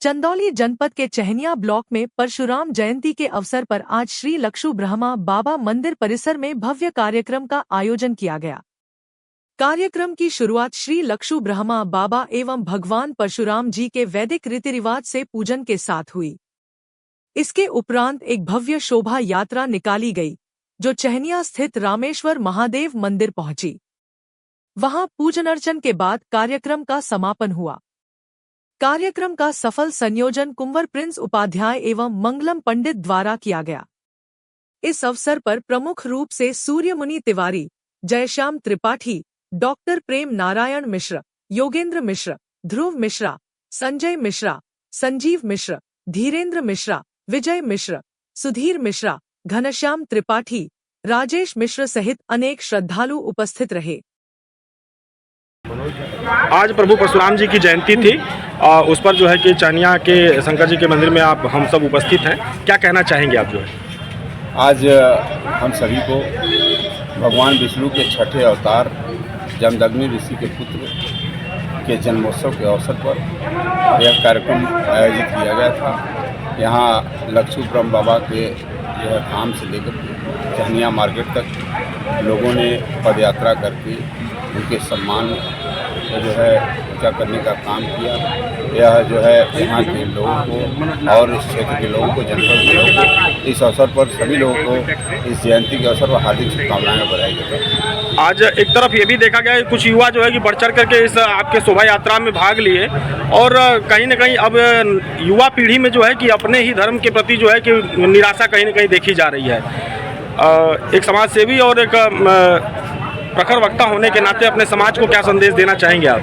चंदौली जनपद के चहनिया ब्लॉक में परशुराम जयंती के अवसर पर आज श्री लक्षु ब्रह्मा बाबा मंदिर परिसर में भव्य कार्यक्रम का आयोजन किया गया। कार्यक्रम की शुरुआत श्री लक्षु ब्रह्मा बाबा एवं भगवान परशुराम जी के वैदिक रीति रिवाज से पूजन के साथ हुई। इसके उपरांत एक भव्य शोभा यात्रा निकाली गई, जो चहनिया स्थित रामेश्वर महादेव मंदिर पहुंची। वहां पूजन अर्चन के बाद कार्यक्रम का समापन हुआ। कार्यक्रम का सफल संयोजन कुंवर प्रिंस उपाध्याय एवं मंगलम पंडित द्वारा किया गया। इस अवसर पर प्रमुख रूप से सूर्यमुनि तिवारी, जयश्याम त्रिपाठी, डॉक्टर प्रेम नारायण मिश्र, योगेंद्र मिश्र, ध्रुव मिश्रा, संजय मिश्रा, संजीव मिश्र, धीरेन्द्र मिश्रा, विजय मिश्र, सुधीर मिश्रा, घनश्याम त्रिपाठी, राजेश मिश्र सहित अनेक श्रद्धालु उपस्थित रहे। आज प्रभु परशुराम जी की जयंती थी। उस पर जो है कि चहनिया के शंकर जी के मंदिर में आप हम सब उपस्थित हैं। क्या कहना चाहेंगे आप? जो है आज हम सभी को भगवान विष्णु के छठे अवतार जमदग्नि ऋषि के पुत्र के जन्मोत्सव के अवसर पर यह कार्यक्रम आयोजित किया गया था। यहाँ लक्षु ब्रह्म बाबा के यह धाम से लेकर चहनिया मार्केट तक लोगों ने पदयात्रा करके उनके सम्मान को जो है ऊँचा करने का काम किया। यह जो है यहाँ के लोगों को और इस क्षेत्र के लोगों को, जनपद के लोगों को इस अवसर पर सभी लोगों को इस जयंती के अवसर पर हार्दिक शुभकामनाएं बधाई देता हूँ। आज एक तरफ ये भी देखा गया है कुछ युवा जो है कि बढ़ चढ़ करके इस आपके शोभा यात्रा में भाग लिए और कहीं न कहीं अब युवा पीढ़ी में जो है कि अपने ही धर्म के प्रति जो है कि निराशा कहीं न कहीं देखी जा रही है। एक समाज सेवी और एक प्रखर वक्ता होने के नाते अपने समाज को क्या संदेश देना चाहेंगे आप?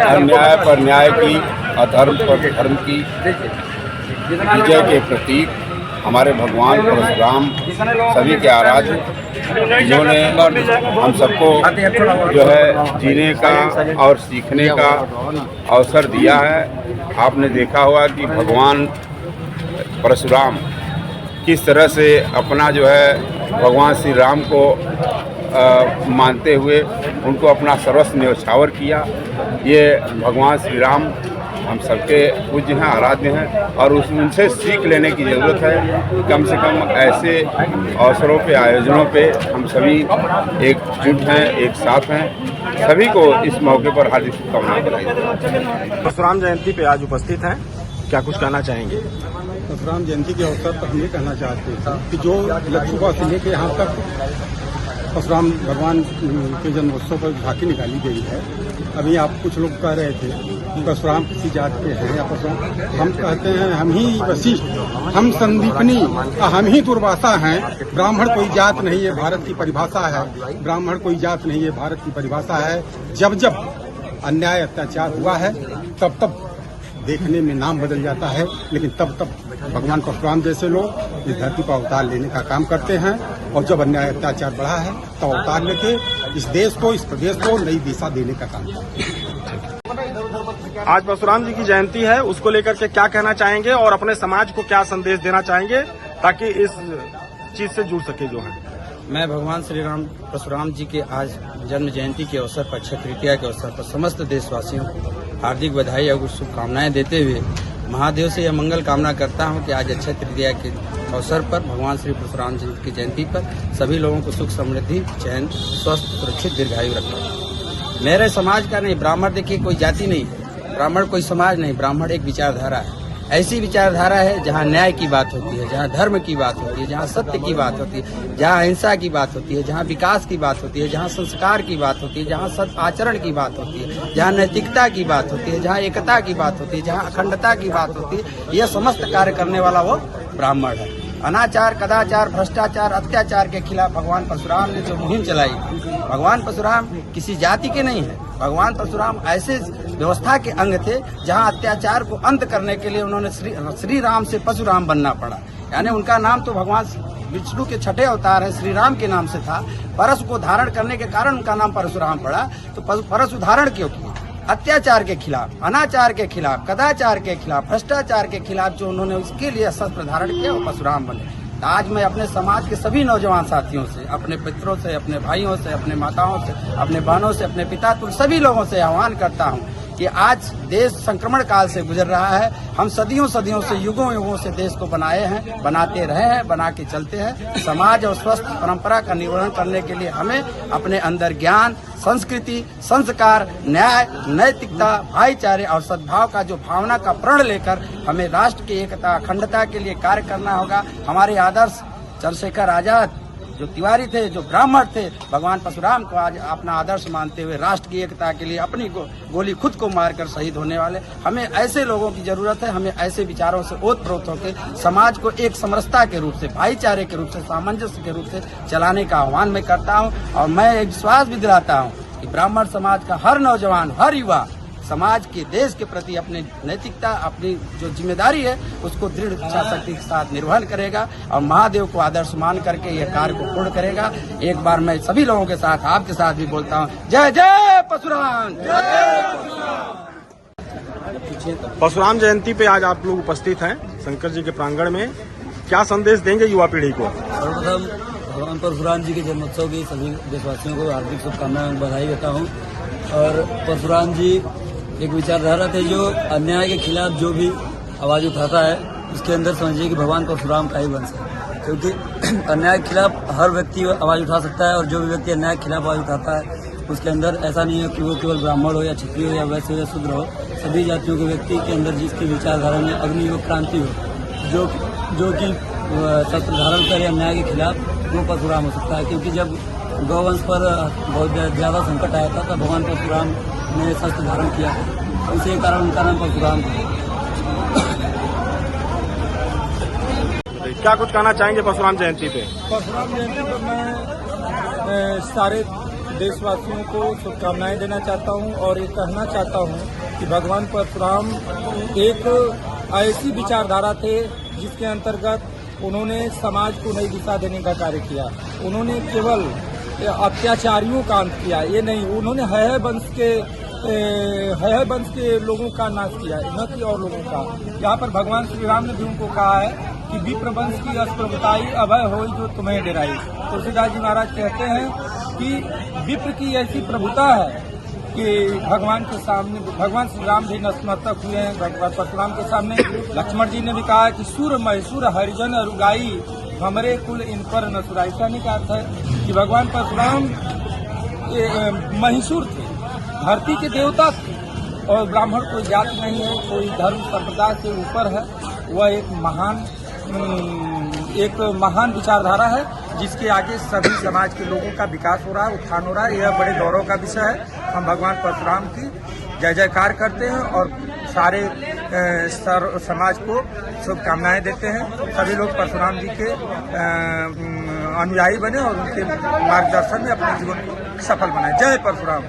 अन्याय पर न्याय की, अधर्म पर धर्म की विजय के प्रतीक हमारे भगवान परशुराम सभी के आराध्य, जिन्होंने हम सबको जो है जीने का और सीखने का अवसर दिया है। आपने देखा होगा कि भगवान परशुराम किस तरह से अपना जो है भगवान श्री राम को मानते हुए उनको अपना सर्वस्व न्यौछावर किया। ये भगवान श्री राम हम सबके पूज्य हैं, आराध्य हैं और उनसे सीख लेने की ज़रूरत है। कम से कम ऐसे अवसरों पे, आयोजनों पे हम सभी एकजुट हैं, एक साथ हैं। सभी को इस मौके पर हार्दिक शुभकामनाएं बधाई देते हैं। परशुराम जयंती पे आज उपस्थित हैं, क्या कुछ कहना चाहेंगे? परशुराम जयंती के अवसर पर हम ये कहना चाहते हैं कि जो लक्षुबा से लेकर यहाँ तक परशुराम भगवान के जन्मोत्सव पर झांकी निकाली गई है। अभी आप कुछ लोग कह रहे थे कि परशुराम किसी जात के हैं या परशुराम, हम कहते हैं हम ही वशिष्ठ, हम संदीपनी, हम ही दुर्वासा हैं। ब्राह्मण कोई जात नहीं है, भारत की परिभाषा है। ब्राह्मण कोई जात नहीं है, भारत की परिभाषा है। जब जब अन्याय अत्याचार हुआ है तब तब देखने में नाम बदल जाता है, लेकिन तब तब भगवान परशुराम जैसे लोग इस धरती पर अवतार लेने का काम करते हैं। और जब अन्याय अत्याचार बढ़ा है तो अवतार लेके इस देश को, इस प्रदेश को नई दिशा देने का काम करते हैं। आज परशुराम जी की जयंती है, उसको लेकर के क्या कहना चाहेंगे और अपने समाज को क्या संदेश देना चाहेंगे ताकि इस चीज से जुड़ सके? जो है मैं भगवान श्री राम परशुराम जी के आज जन्म जयंती के अवसर पर, अक्षय तृतीया के अवसर पर समस्त देशवासियों को हार्दिक बधाई और शुभकामनाएं देते हुए महादेव से यह मंगल कामना करता हूं कि आज अक्षय तृतीया के अवसर पर भगवान श्री परशुराम जी की जयंती पर सभी लोगों को सुख, समृद्धि, चैन, स्वस्थ, सुरक्षित, दीर्घायु रखा। मेरे समाज का नहीं, ब्राह्मण देखिए कोई जाति नहीं है, ब्राह्मण कोई समाज नहीं, ब्राह्मण एक विचारधारा है। ऐसी विचारधारा है जहाँ न्याय की बात होती है, जहाँ धर्म की बात होती है, जहाँ सत्य की बात होती है, जहाँ अहिंसा की बात होती है, जहाँ विकास की बात होती है, जहाँ संस्कार की बात होती है, जहाँ सद आचरण की बात होती है, जहाँ नैतिकता की बात होती है, जहाँ एकता की बात होती है, जहाँ अखंडता की बात होती है। यह समस्त कार्य करने वाला वो ब्राह्मण है। अनाचार, कदाचार, भ्रष्टाचार, अत्याचार के खिलाफ भगवान परशुराम ने जो मुहिम चलाई, भगवान परशुराम किसी जाति के नहीं है। भगवान परशुराम ऐसे व्यवस्था के अंग थे जहां अत्याचार को अंत करने के लिए उन्होंने श्री राम से परशुराम बनना पड़ा। यानी उनका नाम तो भगवान विष्णु के छठे अवतार है, श्री राम के नाम से था। परशु को धारण करने के कारण उनका नाम परशुराम पड़ा। तो परशु धारण क्यों किया? अत्याचार के खिलाफ, अनाचार के खिलाफ, कदाचार के खिलाफ, भ्रष्टाचार के खिलाफ जो उन्होंने उसके लिए शस्त्र धारण किया वो परशुराम बने। आज मैं अपने समाज के सभी नौजवान साथियों से, अपने पितरों से, अपने भाइयों से, अपने माताओं से, अपने बहनों से, अपने पिता, तुम सभी लोगों से आह्वान करता हूं कि आज देश संक्रमण काल से गुजर रहा है। हम सदियों से युगों से देश को बनाए हैं, बनाते रहे हैं, बना के चलते हैं। समाज और स्वस्थ परंपरा का निर्वहन करने के लिए हमें अपने अंदर ज्ञान, संस्कृति, संस्कार, न्याय, नैतिकता, भाईचारे और सद्भाव का जो भावना का प्रण लेकर हमें राष्ट्र की एकता, अखंडता के लिए कार्य करना होगा। हमारे आदर्श चंद्रशेखर आजाद जो तिवारी थे, जो ब्राह्मण थे, भगवान परशुराम को आज अपना आदर्श मानते हुए राष्ट्र की एकता के लिए अपनी गोली खुद को मारकर शहीद होने वाले, हमें ऐसे लोगों की जरूरत है। हमें ऐसे विचारों से ओतप्रोत होकर समाज को एक समरसता के रूप से, भाईचारे के रूप से, सामंजस्य के रूप से चलाने का आह्वान मैं करता हूं। और मैं एक विश्वास भी दिलाता हूं कि ब्राह्मण समाज का हर नौजवान, हर युवा समाज के, देश के प्रति अपनी नैतिकता, अपनी जो जिम्मेदारी है उसको दृढ़ इच्छा शक्ति के साथ निर्वहन करेगा और महादेव को आदर्श मान करके यह कार्य को पूर्ण करेगा। एक बार मैं सभी लोगों के साथ, आपके साथ भी बोलता हूँ, जय जय परशुराम। परशुराम जयंती पे आज आप लोग उपस्थित हैं शंकर जी के प्रांगण में, क्या संदेश देंगे युवा पीढ़ी को? सर्वप्रथम भगवान परशुराम जी के जन्मोत्सव की सभी देशवासियों को हार्दिक शुभकामनाएं, बधाई देता हूँ। और परशुराम जी एक विचारधारा थे जो अन्याय के खिलाफ जो भी आवाज उठाता है उसके अंदर समझिए कि भगवान परशुराम का ही वंश है, क्योंकि अन्याय के खिलाफ हर व्यक्ति आवाज उठा सकता है और जो भी व्यक्ति अन्याय के खिलाफ आवाज उठाता है उसके अंदर ऐसा नहीं है कि वो केवल ब्राह्मण हो या क्षत्रिय हो या वैश्य हो या शूद्र हो, सभी जातियों के व्यक्ति के अंदर जिसकी विचारधारा में अग्नि व क्रांति हो, जो कि शस्त्र धारण करे अन्याय के खिलाफ, वो परशुराम हो सकता है। क्योंकि जब गौवंश पर बहुत ज्यादा संकट आया था तब भगवान परशुराम ने शस्त्र धारण किया, इसी कारण उनका नाम परशुराम है। क्या कुछ कहना चाहेंगे परशुराम जयंती पे? परशुराम जयंती पर मैं सारे देशवासियों को शुभकामनाएं देना चाहता हूं और ये कहना चाहता हूं कि भगवान परशुराम एक ऐसी विचारधारा थे जिसके अंतर्गत उन्होंने समाज को नई दिशा देने का कार्य किया। उन्होंने केवल अत्याचारियों का अंत किया, ये नहीं, उन्होंने हय वंश के लोगों का नाश किया, न कि और लोगों का। यहाँ पर भगवान श्री राम ने भी उनको कहा है कि विप्र वंश की अस्प्रभुताई अभय होई जो तुम्हें डराई। तुलसीदास जी महाराज कहते हैं कि विप्र की ऐसी प्रभुता है कि भगवान के सामने भगवान श्री राम भी नतमस्तक हुए हैं भगवान परशुराम के सामने। लक्ष्मण जी ने भी कहा कि सूर मैसूर हरिजन अरुगाई हमरे कुल इन पर नसुराई। कहने का अर्थ है कि भगवान परशुराम महिषूर थे, धरती के देवता थे और ब्राह्मण कोई जाति नहीं है, कोई धर्म संप्रदाय से ऊपर है। वह एक महान विचारधारा है जिसके आगे सभी समाज के लोगों का विकास हो रहा है, उत्थान हो रहा है। यह बड़े गौरव का विषय है। हम भगवान परशुराम की जय जयकार करते हैं और सारे समाज को शुभकामनाएं देते हैं। सभी लोग परशुराम जी के अनुयायी बने और उनके मार्गदर्शन में अपने जीवन को सफल बनाए। जय परशुराम।